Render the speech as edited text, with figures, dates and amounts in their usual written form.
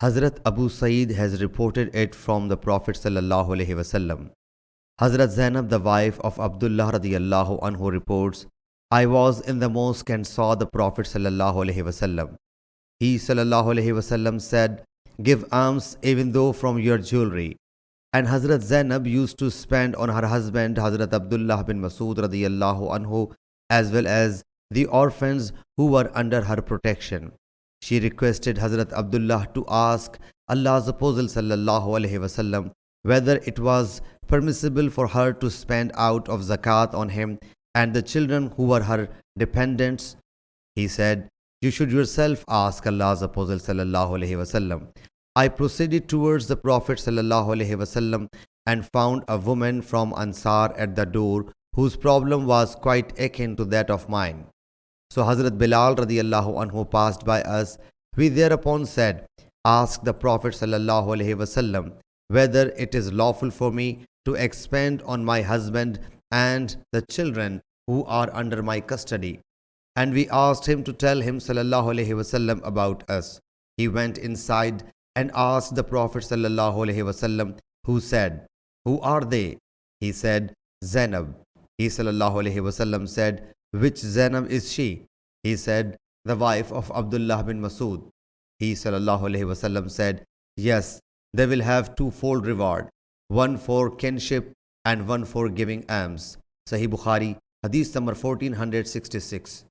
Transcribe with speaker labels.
Speaker 1: Hazrat Abu Sa'id has reported it from the Prophet sallallahu alaihi wasallam. Hazrat Zainab, the wife of Abdullah radiyallahu anhu, reports, I was in the mosque and saw the Prophet sallallahu alaihi wasallam. He sallallahu alaihi wasallam said, give alms even though from your jewelry. And Hazrat Zainab used to spend on her husband Hazrat Abdullah bin Masud radiyallahu anhu as well as the orphans who were under her protection. She requested Hazrat Abdullah to ask Allah's Apostle sallallahu alaihi wasallam whether it was permissible for her to spend out of zakat on him and the children who were her dependents. He said, you should yourself ask Allah's Apostle sallallahu alaihi wasallam. I proceeded towards the Prophet sallallahu alaihi wasallam and found a woman from Ansar at the door whose problem was quite akin to that of mine. So Hazrat Bilal radiyallahu anhu passed by us. We thereupon said, ask the Prophet sallallahu alaihi wasallam whether it is lawful for me to expend on my husband and the children who are under my custody. And we asked him to tell him sallallahu alaihi wasallam about us. He went inside and asked the Prophet sallallahu alaihi wasallam, who said, who are they? He said, Zainab. He sallallahu alaihi wasallam said, which Zainab is she? He said, the wife of Abdullah bin Masud. He sallallahu alaihi wasallam said, yes, they will have twofold reward, one for kinship and one for giving alms. Sahih Bukhari, Hadith number 1466.